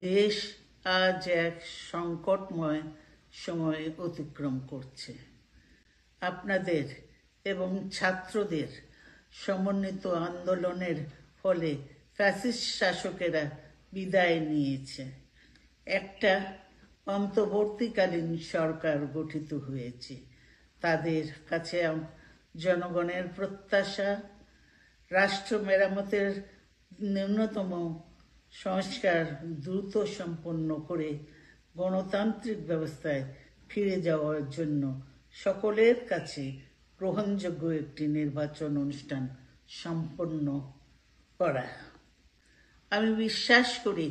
দেশ আজ এক সংকটময় সময় অতিক্রম করছে। আপনাদের এবং ছাত্রদের সমন্বিত আন্দোলনের ফলে ফ্যাসিস্ট শাসকেরা বিদায় নিয়েছে। একটা অন্তর্বর্তীকালীন সরকার গঠিত হয়েছে। তাদের কাছে জনগণের প্রত্যাশা রাষ্ট্র মেরামতের ন্যূনতম সংস্কার দ্রুত সম্পন্ন করে গণতান্ত্রিক ব্যবস্থায় ফিরে যাওয়ার জন্য সকলের কাছে গ্রহণযোগ্য একটি নির্বাচন অনুষ্ঠান সম্পন্ন করা। আমি বিশ্বাস করি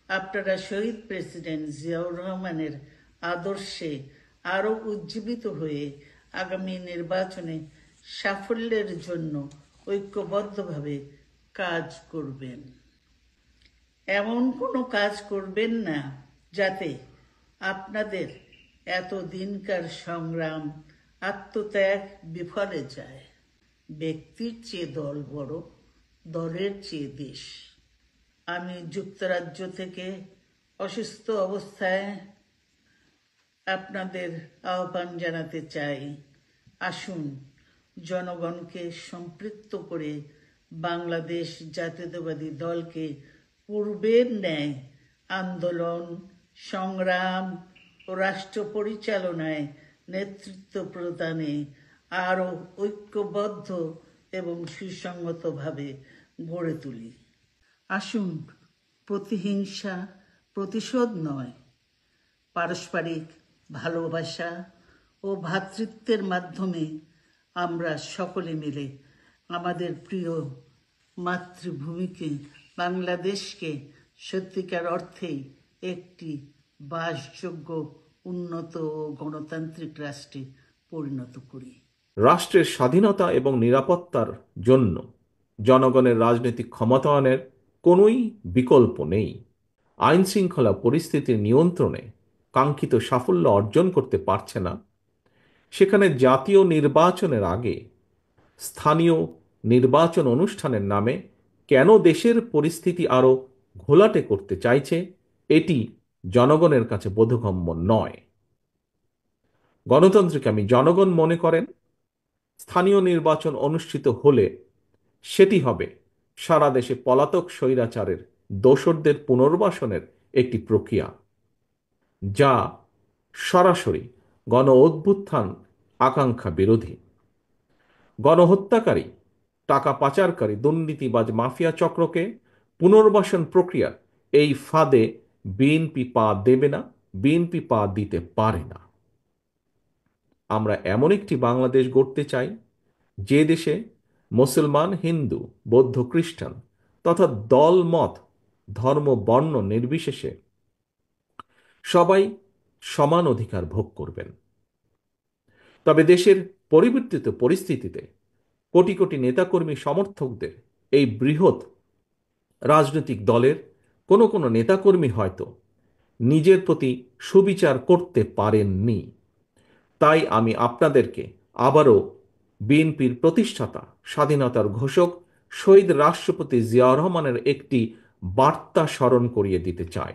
আপনারা শহীদ প্রেসিডেন্ট জিয়াউর রহমানের আদর্শে আরও উজ্জীবিত হয়ে আগামী নির্বাচনে সাফল্যের জন্য ঐক্যবদ্ধভাবে কাজ করবেন। এমন কোনো কাজ করবেন না যাতে আপনাদের এতদিনকার সংগ্রাম আত্মত্যাগ বিফলে যায়। ব্যক্তির চেয়ে দল বড়, দলের চেয়ে দেশ। আমি যুক্তরাজ্য থেকে অসুস্থ অবস্থায় আপনাদের আহ্বান জানাতে চাই, আসুন জনগণকে সম্পৃক্ত করে বাংলাদেশ জাতীয়তাবাদী দলকে পূর্বের ন্যায় আন্দোলন, সংগ্রাম ও রাষ্ট্র পরিচালনায় নেতৃত্ব প্রদানে আরও ঐক্যবদ্ধ এবং সুসংগতভাবে গড়ে তুলি। আসুন প্রতিহিংসা, প্রতিশোধ নয়, পারস্পরিক ভালোবাসা ও ভ্রাতৃত্বের মাধ্যমে আমরা সকলে মিলে আমাদের প্রিয় মাতৃভূমিকে, বাংলাদেশকে সত্যিকার অর্থেই একটি বাসযোগ্য, উন্নত ও গণতান্ত্রিক রাষ্ট্রে পরিণত করি। রাষ্ট্রের স্বাধীনতা এবং নিরাপত্তার জন্য জনগণের রাজনৈতিক ক্ষমতায়নের কোনোই বিকল্প নেই। আইন শৃঙ্খলা পরিস্থিতির নিয়ন্ত্রণে কাঙ্ক্ষিত সাফল্য অর্জন করতে পারছে না, সেখানে জাতীয় নির্বাচনের আগে স্থানীয় নির্বাচন অনুষ্ঠানের নামে কেন দেশের পরিস্থিতি আরও ঘোলাটে করতে চাইছে, এটি জনগণের কাছে বোধগম্য নয়। গণতন্ত্রকে আমি জনগণ মনে করেন স্থানীয় নির্বাচন অনুষ্ঠিত হলে সেটি হবে সারা দেশে পলাতক স্বৈরাচারের দোসরদের পুনর্বাসনের একটি প্রক্রিয়া, যা সরাসরি গণ অভ্যুত্থান আকাঙ্ক্ষা বিরোধী। গণহত্যাকারী, টাকা পাচারকারী, দুর্নীতিবাজ মাফিয়া চক্রকে পুনর্বাসন প্রক্রিয়ার এই ফাঁদে বিএনপি পা দেবে না, বিএনপি পা দিতে পারে না। আমরা এমন একটি বাংলাদেশ গড়তে চাই যে দেশে মুসলমান, হিন্দু, বৌদ্ধ, খ্রিস্টান তথা দল, মত, ধর্ম, বর্ণ নির্বিশেষে সবাই সমান অধিকার ভোগ করবেন। তবে দেশের পরিবর্তিত পরিস্থিতিতে কোটি কোটি নেতাকর্মী সমর্থকদের এই বৃহৎ রাজনৈতিক দলের কোনো কোনো নেতাকর্মী হয়তো নিজের প্রতি সুবিচার করতে পারেননি। তাই আমি আপনাদেরকে আবারও বিএনপির প্রতিষ্ঠাতা, স্বাধীনতার ঘোষক শহীদ রাষ্ট্রপতি জিয়াউর রহমানের একটি বার্তা স্মরণ করিয়ে দিতে চাই।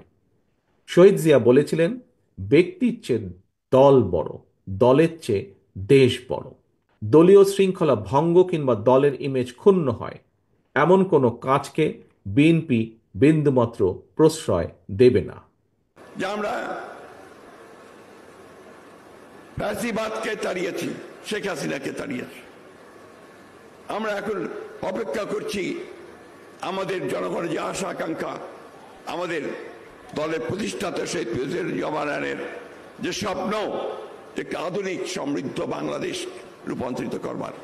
শহীদ জিয়া বলেছিলেন, ব্যক্তির চেয়ে দল বড়, দলের চেয়ে দেশ বড়। দলীয় শৃঙ্খলা ভঙ্গ কিংবা দলের ইমেজ ক্ষুণ্ণ হয় এমন কোনো কাজকে বিএনপি বিন্দুমাত্র প্রশ্রয় দেবে না। আমরা ফ্যাসিবাদকে তাড়িয়েছি, শেখ হাসিনাকে তাড়িয়েছি। আমরা এখন অপেক্ষা করছি আমাদের জনগণের যে আশা আকাঙ্ক্ষা, আমাদের দলের প্রতিষ্ঠাতা শহীদ প্রেসিডেন্ট জিয়াউর যে স্বপ্ন, একটি আধুনিক সমৃদ্ধ বাংলাদেশ রূপান্তরিত করবার,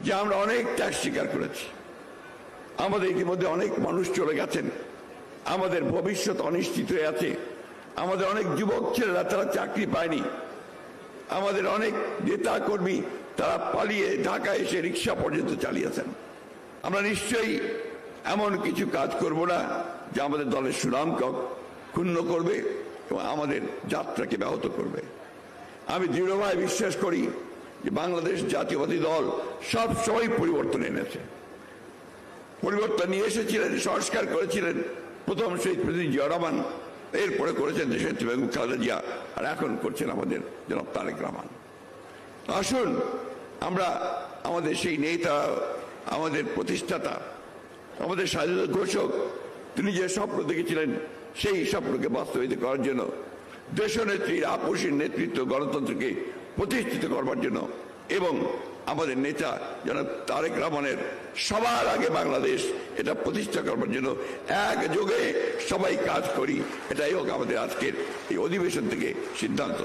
যে আমরা অনেক ত্যাগ স্বীকার করেছি। আমাদের ইতিমধ্যে অনেক মানুষ চলে গেছেন, আমাদের ভবিষ্যৎ অনিশ্চিত হয়ে আছে। আমাদের অনেক যুবক ছেলেরা তারা চাকরি পায়নি, আমাদের অনেক নেতা কর্মী তারা পালিয়ে ঢাকা এসে রিক্সা পর্যন্ত চালিয়েছেন। আমরা নিশ্চয়ই এমন কিছু কাজ করব না যা আমাদের দলের সুনামকে ক্ষুণ্ণ করবে এবং আমাদের যাত্রাকে ব্যাহত করবে। আমি দৃঢ়ভাবে বিশ্বাস করি যে বাংলাদেশ জাতীয়বাদী দল সব সময় পরিবর্তন এনেছে, পরিবর্তন নিয়ে এসেছিলেন, সংস্কার করেছিলেন, প্রথম শহীদ প্রেসিডেন্ট জিয়া রহমান, এরপরে করেছেন দেশনেত্রী বেগম খালেদা জিয়া, আর এখন করছেন আমাদের জনাব তারেক রহমান। আসুন আমরা আমাদের সেই নেতা, আমাদের প্রতিষ্ঠাতা, আমাদের স্বাধীনতা ঘোষক, তিনি যে স্বপ্ন দেখেছিলেন সেই স্বপ্নকে বাস্তবায়িত করার জন্য, দেশনেত্রীর আপসীর নেতৃত্ব গণতন্ত্রকে প্রতিষ্ঠিত করবার জন্য এবং আমাদের নেতা জনাব তারেক রহমানের সবার আগে বাংলাদেশ এটা প্রতিষ্ঠা করবার জন্য একযোগে সবাই কাজ করি, এটাই হোক আমাদের আজকের এই অধিবেশন থেকে সিদ্ধান্ত।